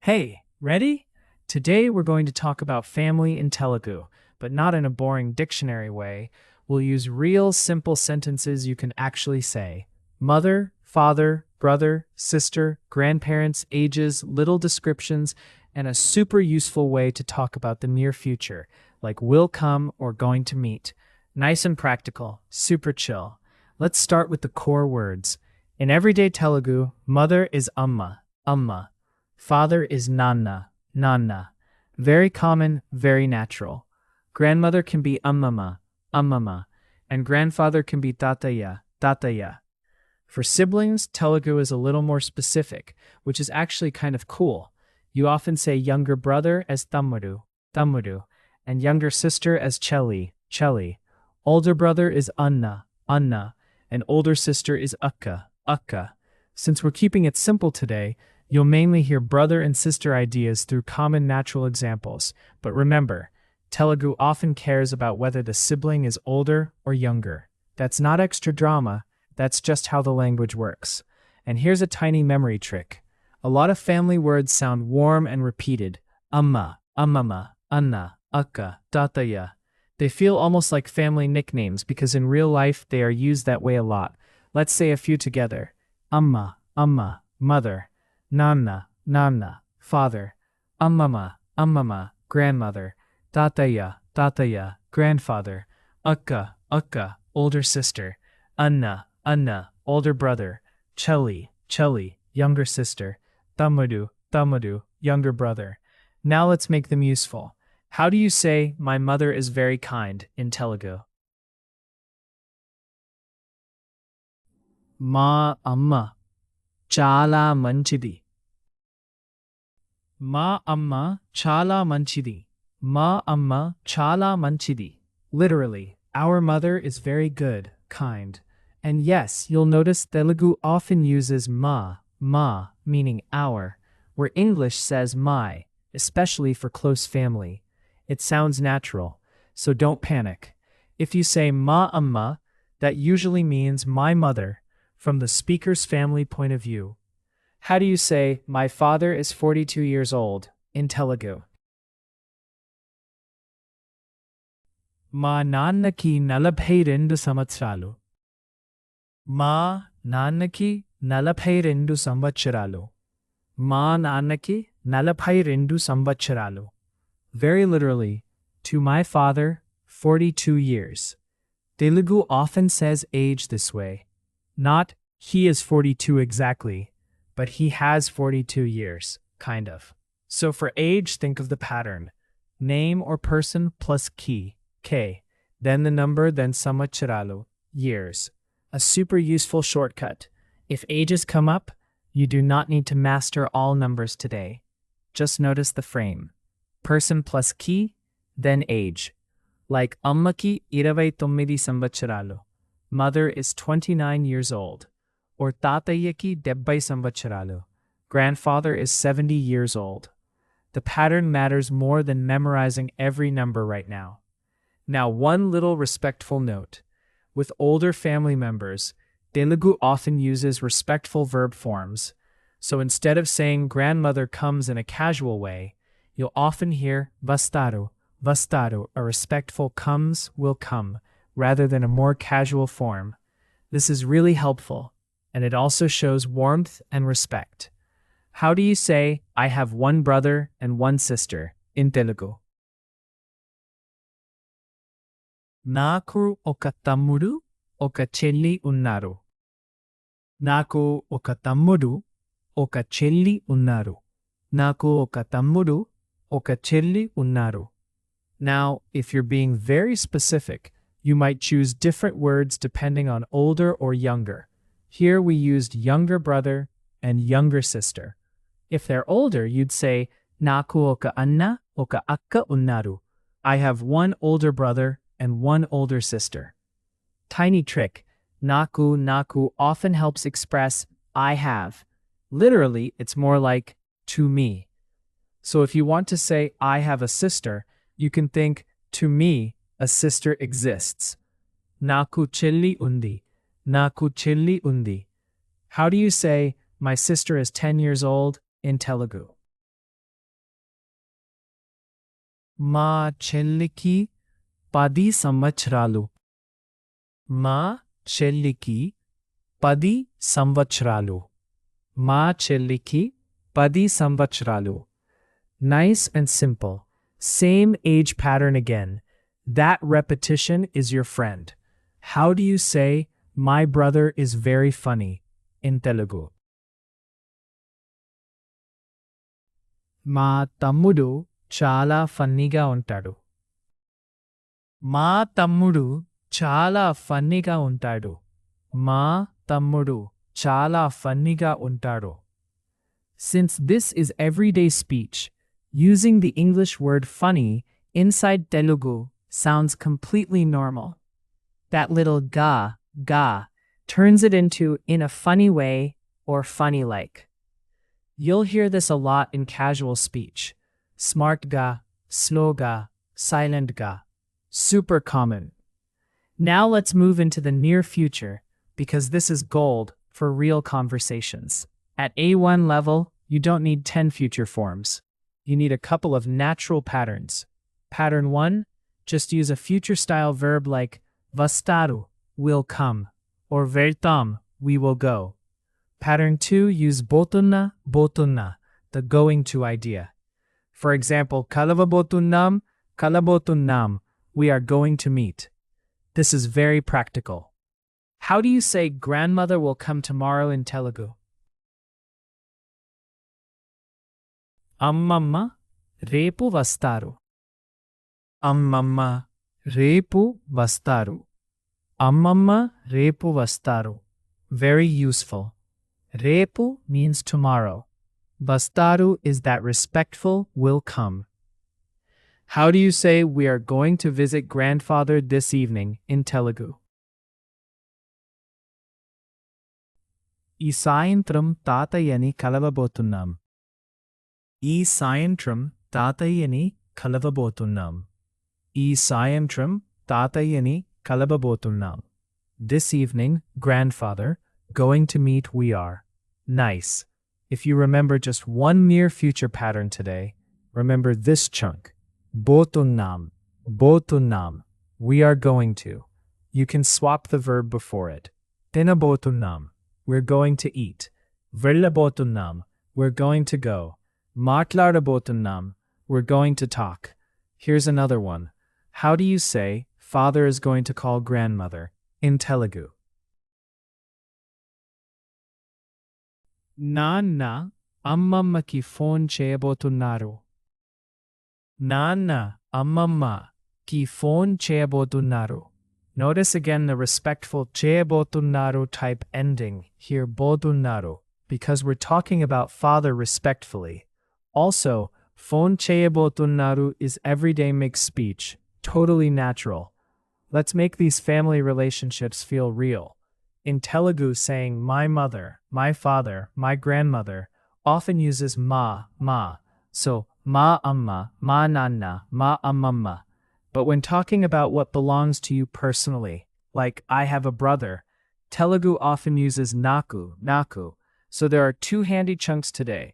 Hey, ready? Today we're going to talk about family in Telugu, but not in a boring dictionary way. We'll use real simple sentences you can actually say. Mother, father, brother, sister, grandparents, ages, little descriptions, and a super useful way to talk about the near future, like will come or going to meet. Nice and practical, super chill. Let's start with the core words. In everyday Telugu, mother is amma, amma. Father is Nana, Nana. Very common, very natural. Grandmother can be Ammama, Ammama, and grandfather can be Tataya, Tataya. For siblings, Telugu is a little more specific, which is actually kind of cool. You often say younger brother as Tammudu, Tammudu, and younger sister as Chelli, Chelli. Older brother is Anna, Anna, and older sister is Akka, Akka. Since we're keeping it simple today, you'll mainly hear brother and sister ideas through common natural examples. But remember, Telugu often cares about whether the sibling is older or younger. That's not extra drama, that's just how the language works. And here's a tiny memory trick. A lot of family words sound warm and repeated. Amma, Ammama, Anna, Akka, Tataya. They feel almost like family nicknames because in real life they are used that way a lot. Let's say a few together. Amma, Amma, mother. Nana, Nana, father. Ammama, Ammama, grandmother. Tataya, Tataya, grandfather. Akka, Akka, older sister. Anna, Anna, older brother. Chelli, Chelli, younger sister. Tammudu, Tammudu, younger brother. Now let's make them useful. How do you say, my mother is very kind in Telugu? Ma amma. చాలా మంచిది. మా అమ్మ చాలా మంచిది. మా అమ్మ చాలా మంచిది. Literally, our mother is very good, kind. And yes, you'll notice Telugu often uses ma, meaning our, where English says my, especially for close family. It sounds natural, so don't panic. If you say ma amma, that usually means my mother, from the speaker's family point of view. How do you say, my father is 42 years old, in Telugu? మా నాన్నకి 42 సంవత్సరాలు. మా నాన్నకి 42 సంవత్సరాలు. మా నాన్నకి 42 సంవత్సరాలు. Very literally, to my father, 42 years. Telugu often says age this way. Not, he is 42 exactly, but he has 42 years, kind of. So for age, think of the pattern. Name or person plus ki, k, then the number, then samvatsaralu, years. A super useful shortcut. If ages come up, you do not need to master all numbers today. Just notice the frame. Person plus ki, then age. Like ammaki 29 samvatsaralu. Mother is 29 years old. Or tatayaki 70 samvatsaralu. Grandfather is 70 years old. The pattern matters more than memorizing every number right now. Now, one little respectful note. With older family members, Telugu often uses respectful verb forms. So instead of saying grandmother comes in a casual way, you'll often hear vastaru, vastaru, a respectful comes, will come, rather than a more casual form. This is really helpful, and it also shows warmth and respect. How do you say, I have one brother and one sister, in Telugu? Naku oka tammudu, oka chelli unnaru. Naku oka tammudu, oka chelli unnaru. Naku oka tammudu, oka chelli unnaru. Now, if you're being very specific, you might choose different words depending on older or younger. Here we used younger brother and younger sister. If they're older, you'd say, Naku oka anna, oka akka unnaru. I have one older brother and one older sister. Tiny trick. Naku often helps express I have. Literally, it's more like to me. So if you want to say I have a sister, you can think to me, a sister exists. Naku chelli undi. Naku chelli undi. How do you say, my sister is 10 years old, in Telugu? మా చెల్లికి 10 సంవత్సరాలు. మా చెల్లికి 10 సంవత్సరాలు. మా చెల్లికి 10 సంవత్సరాలు. Nice and simple. Same age pattern again. That repetition is your friend. How do you say, my brother is very funny in Telugu? మా తమ్ముడు చాలా ఫన్నీగా ఉంటాడు. మా తమ్ముడు చాలా ఫన్నీగా ఉంటాడు. మా తమ్ముడు చాలా ఫన్నీగా ఉంటాడు. Since this is everyday speech, using the English word funny inside Telugu sounds completely normal. That little ga turns it into in a funny way or funny like. You'll hear this a lot in casual speech. Smart ga, slow ga, silent ga. Super common. Now let's move into the near future because this is gold for real conversations. At A1 level, you don't need 10 future forms. You need a couple of natural patterns. Pattern 1, just use a future style verb like vastaru, will come, or veltam, we will go. Pattern 2, use botunna, the going to idea. For example, kalabotunnam, we are going to meet. This is very practical. How do you say grandmother will come tomorrow in Telugu? Ammamma repu vastaru. Ammamma repu vastaru. Ammamma repu vastaru. Very useful. Repu means tomorrow. Vastaru is that respectful will come. How do you say we are going to visit grandfather this evening in Telugu? ఈ సాయంత్రం తాతయ్యని కలవబోతున్నాం. ఈ సాయంత్రం తాతయ్యని కలవబోతున్నాం. ఈ సాయంత్రం తాతయ్యని కలవబోతున్నాం. This evening, grandfather, going to meet we are. Nice. If you remember just one near future pattern today, remember this chunk. Botunnam. Botunnam. We are going to. You can swap the verb before it. Tinabotunnam. We're going to eat. Vellabotunnam. We're going to go. Matlaadabotunnam. We're going to talk. Here's another one. How do you say father is going to call grandmother in Telugu? నాన్న అమ్మమ్మకి phone చేయబోతున్నారు. నాన్న అమ్మమ్మకి phone చేయబోతున్నారు. Notice again the respectful చేయబోతున్నారు type ending here బోతున్నారు because we're talking about father respectfully. Also, phone చేయబోతున్నారు is everyday mixed speech, totally natural. Let's make these family relationships feel real. In Telugu, saying my mother, my father, my grandmother often uses ma. So ma amma, ma nanna, ma ammamma. But when talking about what belongs to you personally, like I have a brother, Telugu often uses naku. So there are two handy chunks today,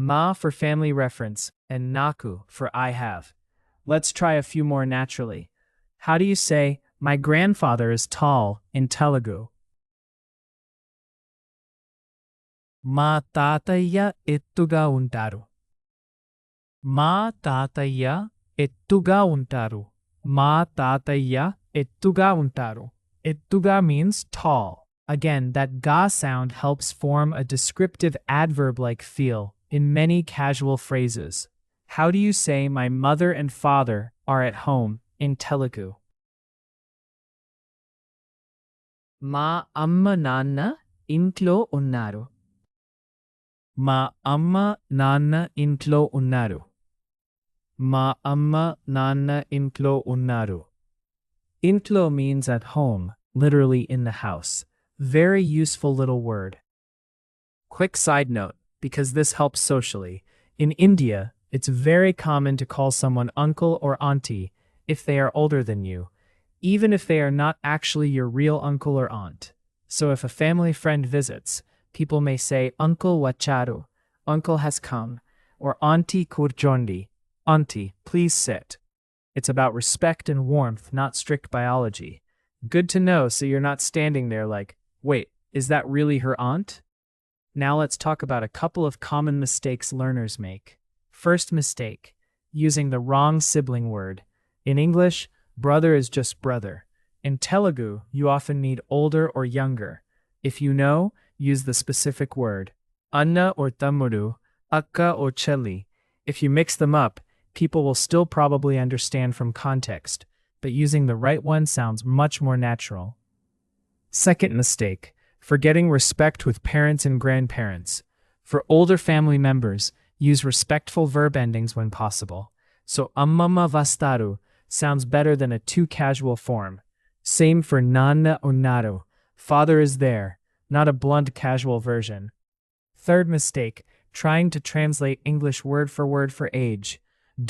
ma for family reference and naku for I have. Let's try a few more naturally. How do you say, my grandfather is tall in Telugu? మా తాతయ్య ఎత్తుగా ఉంటారు. మా తాతయ్య ఎత్తుగా ఉంటారు. మా తాతయ్య ఎత్తుగా ఉంటారు. Ettuga means tall. Again, that ga sound helps form a descriptive adverb-like feel in many casual phrases. How do you say my mother and father are at home in Telugu? మా అమ్మ నాన్న ఇంట్లో ఉన్నారు. మా అమ్మ నాన్న ఇంట్లో ఉన్నారు. మా అమ్మ నాన్న ఇంట్లో ఉన్నారు. Intlo means at home, literally in the house. Very useful little word. Quick side note, because this helps socially. In India, it's very common to call someone uncle or auntie if they are older than you, even if they are not actually your real uncle or aunt. So if a family friend visits, people may say uncle wacharu, uncle has come, or auntie kurjondi, auntie, please sit. It's about respect and warmth, not strict biology. Good to know, so you're not standing there like, wait, is that really her aunt? Now let's talk about a couple of common mistakes learners make. First mistake, using the wrong sibling word. In English, brother is just brother. In Telugu, you often need older or younger. If you know, use the specific word. Anna or Tammudu, Akka or Chelli. If you mix them up, people will still probably understand from context, but using the right one sounds much more natural. Second mistake, forgetting respect with parents and grandparents. For older family members, use respectful verb endings when possible. So ammamma vastaru sounds better than a too casual form. Same for nanna unnaru. Father is there, not a blunt casual version. Third mistake, trying to translate English word for age.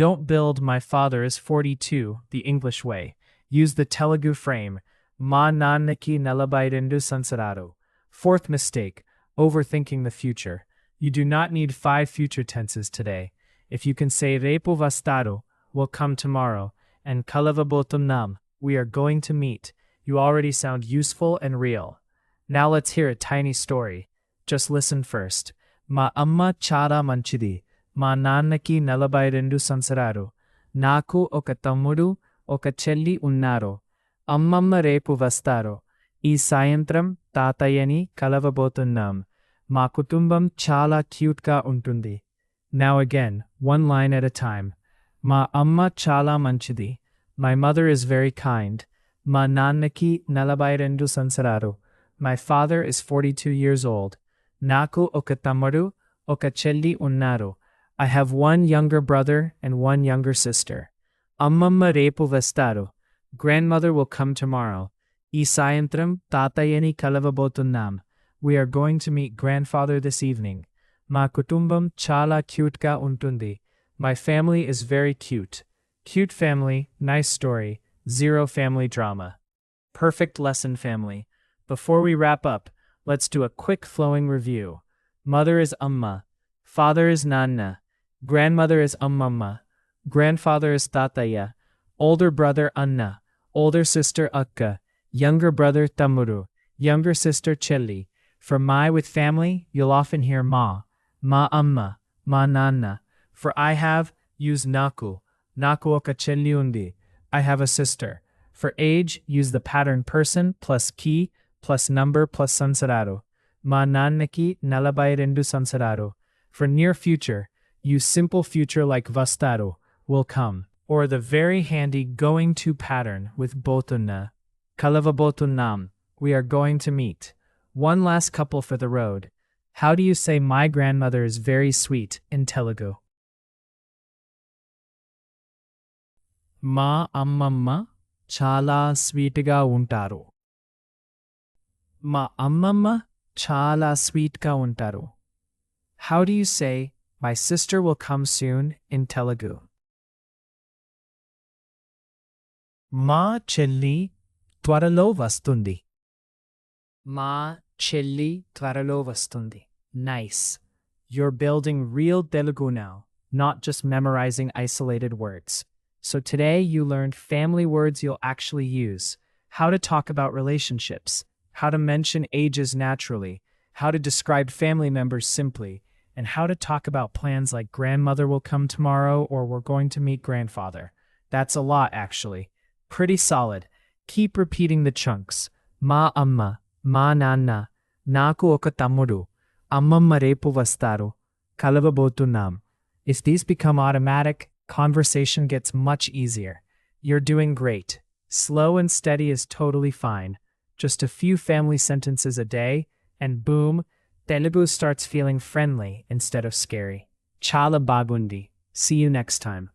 Don't build my father is 42 the English way. Use the Telugu frame. Ma nannaki nalabayrendu sansararu. Fourth mistake, overthinking the future. You do not need 5 future tenses today. If you can say repu vastaru, will come tomorrow, and kalavabotumnam, we are going to meet, you already sound useful and real. Now let's hear a tiny story. Just listen first. Ma amma chara manchidi, ma nannaki nalabayrendu sansararu. Naku oka tammudu, oka chelli unnaru. Ammamma repu vastaru. Ee sayantram tatayani kalavabotunnam. Ma kutumbam chala cute ga untundi. Now again, one line at a time. Ma amma chala manchidi. My mother is very kind. Ma nannaki nalabayrendu sansararu. My father is 42 years old. Naku oka tammudu, oka chelli unnaru. I have one younger brother and one younger sister. Ammamma repu vastaru. Grandmother will come tomorrow. Ee sayantram tatayani kalavabotunnam. We are going to meet grandfather this evening. Ma kutumbam chala cute ga untundi. My family is very cute. Cute family, nice story, zero family drama. Perfect lesson, family. Before we wrap up, let's do a quick flowing review. Mother is amma. Father is nanna. Grandmother is ammamma. Grandfather is tataya. Older brother Anna. Older sister Akka. Younger brother Tamuru. Younger sister Chelli. For my with family, you'll often hear ma amma, ma nanna. For I have, use naku oka chelli undi. I have a sister. For age, use the pattern person plus ki plus number plus sansararu. Ma nannaki nalabayrendu sansararu. For near future, use simple future like vastaru, will come, or the very handy going to pattern with botunna. Kalavabotunnam, we are going to meet. One last couple for the road. How do you say my grandmother is very sweet in Telugu? Ma ammamma chala sweetga untaru. Ma ammamma chala sweetga untaru. How do you say my sister will come soon in Telugu? Ma chelli twaralo vastundi. Ma chelli twaralo vastundi. Nice. You're building real Telugu now, not just memorizing isolated words. So today you learned family words you'll actually use, how to talk about relationships, how to mention ages naturally, how to describe family members simply, and how to talk about plans like grandmother will come tomorrow or we're going to meet grandfather. That's a lot, actually. Pretty solid. Keep repeating the chunks. Ma amma, ma nanna, naku oka tammudu, ammamma repu vastaru, kalavabotunnam. If these become automatic, conversation gets much easier. You're doing great. Slow and steady is totally fine. Just a few family sentences a day, and boom, Telugu starts feeling friendly instead of scary. Chala bagundi. See you next time.